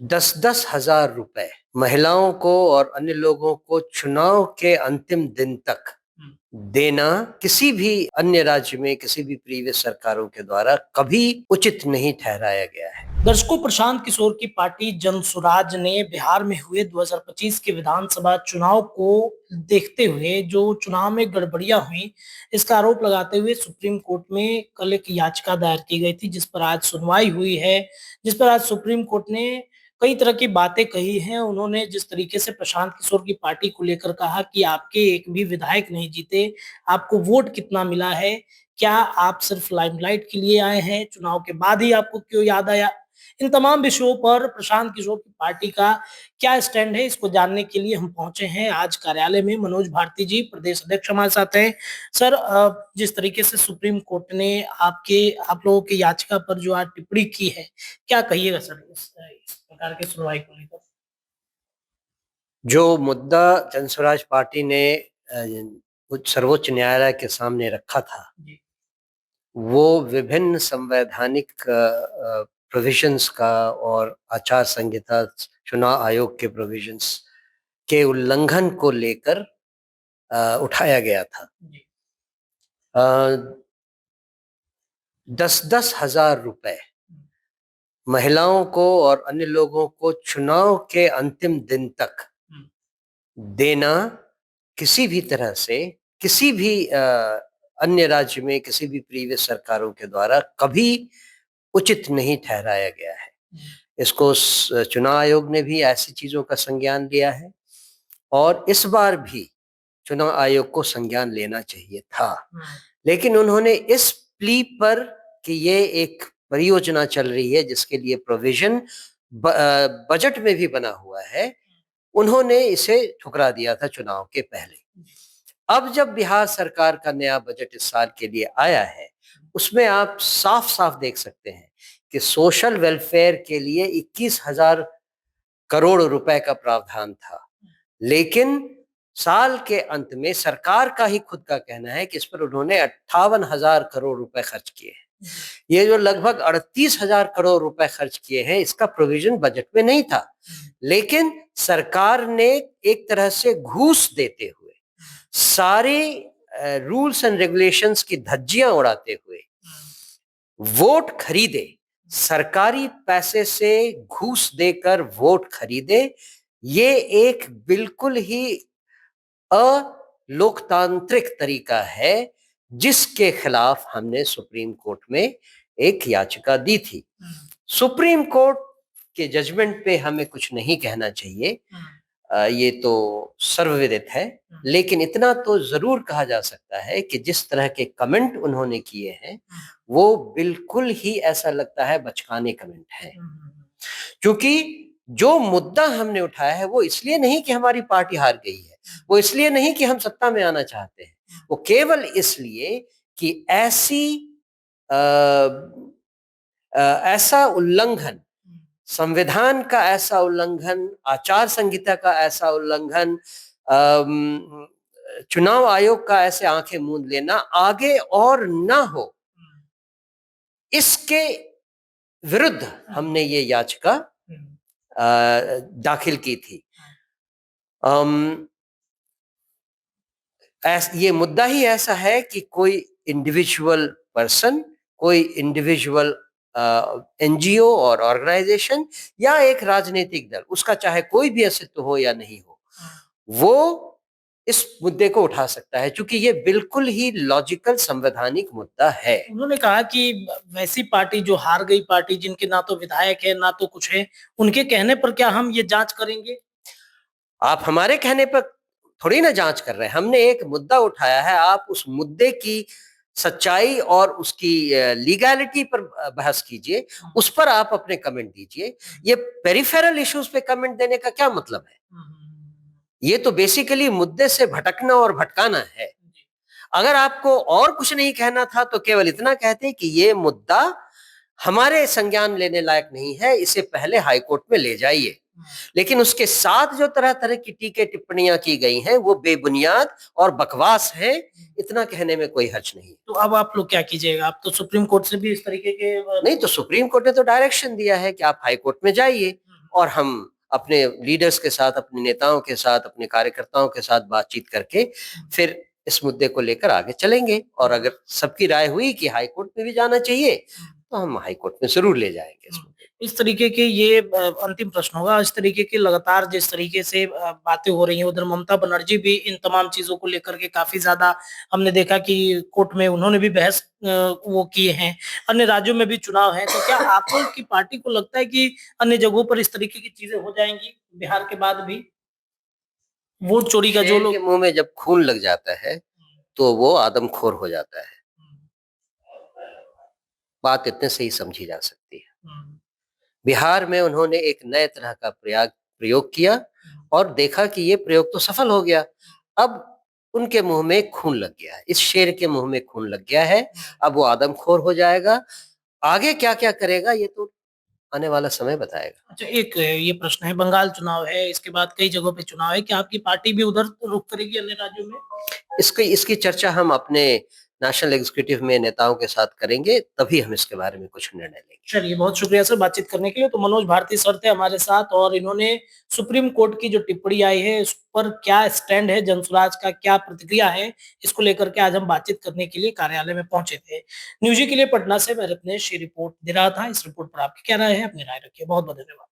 10-10 हजार रुपए महिलाओं को और अन्य लोगों को चुनाव के अंतिम दिन तक देना किसी भी अन्य राज्य में किसी भी प्रीवियस सरकारों के द्वारा कभी उचित नहीं ठहराया गया है। दर्शकों, प्रशांत किशोर की पार्टी जनसुराज ने बिहार में हुए 2025 के विधानसभा चुनाव को देखते हुए जो चुनाव में गड़बड़ियां हुई, इसका आरोप लगाते हुए सुप्रीम कोर्ट में कल एक याचिका दायर की गई थी, जिस पर आज सुनवाई हुई है। जिस पर आज सुप्रीम कोर्ट ने कई तरह की बातें कही हैं। उन्होंने जिस तरीके से प्रशांत किशोर की पार्टी को लेकर कहा कि आपके एक भी विधायक नहीं जीते, आपको वोट कितना मिला है, क्या आप सिर्फ लाइमलाइट के लिए आए हैं, चुनाव के बाद ही आपको क्यों याद आया। इन तमाम विषयों पर प्रशांत किशोर की पार्टी का क्या स्टैंड है, इसको जानने के लिए हम पहुंचे हैं आज कार्यालय में। मनोज भारती जी, प्रदेश अध्यक्ष, हमारे साथ हैं। सर, जिस तरीके से सुप्रीम कोर्ट ने आप लोगों की याचिका पर जो आज टिप्पणी की है, क्या कहिएगा सर इस प्रकार की सुनवाई को लेकर? जो मुद्दा जनसुराज पार्टी ने सर्वोच्च न्यायालय के सामने रखा था, वो विभिन्न संवैधानिक प्रोविजंस का और आचार संहिता, चुनाव आयोग के प्रोविजंस के उल्लंघन को लेकर उठाया गया था। 10-10 हजार रुपए महिलाओं को और अन्य लोगों को चुनाव के अंतिम दिन तक देना किसी भी तरह से किसी भी अन्य राज्य में किसी भी प्रीवियस सरकारों के द्वारा कभी उचित नहीं ठहराया गया है। इसको चुनाव आयोग ने भी ऐसी चीजों का संज्ञान लिया है और इस बार भी चुनाव आयोग को संज्ञान लेना चाहिए था, लेकिन उन्होंने इस प्ली पर कि ये एक परियोजना चल रही है जिसके लिए प्रोविजन बजट में भी बना हुआ है, उन्होंने इसे ठुकरा दिया था चुनाव के पहले। अब जब बिहार सरकार का नया बजट इस साल के लिए आया है, उसमें आप साफ साफ देख सकते हैं कि सोशल वेलफेयर के लिए 21,000 करोड़ रुपए का प्रावधान था, लेकिन साल के अंत में सरकार का ही खुद का कहना है कि इस पर उन्होंने 58,000 करोड़ रुपए खर्च किए हैं। ये जो लगभग 38,000 करोड़ रुपए खर्च किए हैं, इसका प्रोविजन बजट में नहीं था, लेकिन सरकार ने एक तरह से घूस देते हुए, सारे रूल्स एंड रेगुलेशंस की धज्जियां उड़ाते हुए वोट खरीदे, सरकारी पैसे से घूस देकर वोट खरीदे। ये एक बिल्कुल ही अलोकतांत्रिक तरीका है जिसके खिलाफ हमने सुप्रीम कोर्ट में एक याचिका दी थी। सुप्रीम कोर्ट के जजमेंट पे हमें कुछ नहीं कहना चाहिए, ये तो सर्वविदित है, लेकिन इतना तो जरूर कहा जा सकता है कि जिस तरह के कमेंट उन्होंने किए हैं वो बिल्कुल ही ऐसा लगता है बचकाने कमेंट है। क्योंकि जो मुद्दा हमने उठाया है वो इसलिए नहीं कि हमारी पार्टी हार गई है, वो इसलिए नहीं कि हम सत्ता में आना चाहते हैं, वो केवल इसलिए कि ऐसा उल्लंघन, संविधान का ऐसा उल्लंघन, आचार संहिता का ऐसा उल्लंघन, चुनाव आयोग का ऐसे आंखें मूंद लेना आगे और ना हो, इसके विरुद्ध हमने ये याचिका दाखिल की थी। ये मुद्दा ही ऐसा है कि कोई इंडिविजुअल पर्सन, कोई इंडिविजुअल एनजीओ और ऑर्गेनाइजेशन या एक राजनीतिक दल, उसका चाहे कोई भी अस्तित्व हो या नहीं हो, वो इस मुद्दे को उठा सकता है, क्योंकि ये बिल्कुल ही लॉजिकल संवैधानिक मुद्दा है। उन्होंने कहा कि वैसी पार्टी जो हार गई पार्टी, जिनके ना तो विधायक है ना तो कुछ है, उनके कहने पर क्या हम ये जांच करेंगे? आप हमारे कहने पर थोड़ी ना जांच कर रहे हैं, हमने एक मुद्दा उठाया है, आप उस मुद्दे की सच्चाई और उसकी लीगैलिटी पर बहस कीजिए, उस पर आप अपने कमेंट दीजिए। ये पेरिफेरल इश्यूज पे कमेंट देने का क्या मतलब है? ये तो बेसिकली मुद्दे से भटकना और भटकाना है। अगर आपको और कुछ नहीं कहना था तो केवल इतना कहते कि ये मुद्दा हमारे संज्ञान लेने लायक नहीं है, इसे पहले हाईकोर्ट में ले जाइए। लेकिन उसके साथ जो तरह तरह की टीके टिप्पणियां की गई हैं वो बेबुनियाद और बकवास है, इतना कहने में कोई हर्ज नहीं। तो अब आप लोग क्या कीजिएगा? आप तो सुप्रीम कोर्ट से भी इस तरीके के नहीं, तो सुप्रीम कोर्ट ने तो डायरेक्शन दिया है कि आप हाई कोर्ट में जाइए और हम अपने लीडर्स के साथ, अपने नेताओं के साथ, अपने कार्यकर्ताओं के साथ बातचीत करके फिर इस मुद्दे को लेकर आगे चलेंगे। और अगर सबकी राय हुई कि हाई कोर्ट में भी जाना चाहिए तो हम हाई कोर्ट में जरूर ले जाएंगे इस मुद्दे को। इस तरीके के ये अंतिम प्रश्न होगा। इस तरीके की लगातार जिस तरीके से बातें हो रही हैं, उधर ममता बनर्जी भी इन तमाम चीज़ों को लेकर के काफ़ी ज़्यादा हमने देखा कि कोर्ट में उन्होंने भी बहस वो किए हैं। अन्य राज्यों में भी चुनाव है, तो क्या आपकी पार्टी को लगता है कि अन्य जगहों पर इस तरीके की चीज़ें हो जाएँगी, बिहार के बाद भी? वोट चोरी का जो शेर के लोग मुंह में जब खून लग जाता है तो वो आदमखोर हो जाता है। बात इतने से ही समझी जा सकती है। बिहार में उन्होंने एक नए तरह का प्रयोग किया और देखा कि ये प्रयोग तो सफल हो गया। अब उनके मुंह में खून लग गया है, इस शेर के मुंह में खून लग गया है। अब वो आदमखोर हो जाएगा। आगे क्या क्या करेगा ये तो आने वाला समय बताएगा। अच्छा, एक ये प्रश्न है, बंगाल चुनाव है, इसके बाद कई जगहों पे चुनाव है, क्या आपकी पार्टी भी उधर रुख करेगी अन्य राज्यों में? इसकी इसकी चर्चा हम अपने नेशनल एग्जीक्यूटिव में नेताओं के साथ करेंगे, तभी हम इसके बारे में कुछ निर्णय लेंगे। चलिए, बहुत शुक्रिया सर बातचीत करने के लिए। तो मनोज भारती सर थे हमारे साथ और इन्होंने सुप्रीम कोर्ट की जो टिप्पणी आई है, उस पर क्या स्टैंड है जनसुराज का, क्या प्रतिक्रिया है, इसको लेकर के आज हम बातचीत करने के लिए कार्यालय में पहुंचे थे। न्यूज़ी के लिए पटना से मैं रत्नेश ये रिपोर्ट दे रहा था। इस रिपोर्ट पर आपकी क्या राय है? अपनी राय रखिए। बहुत-बहुत धन्यवाद।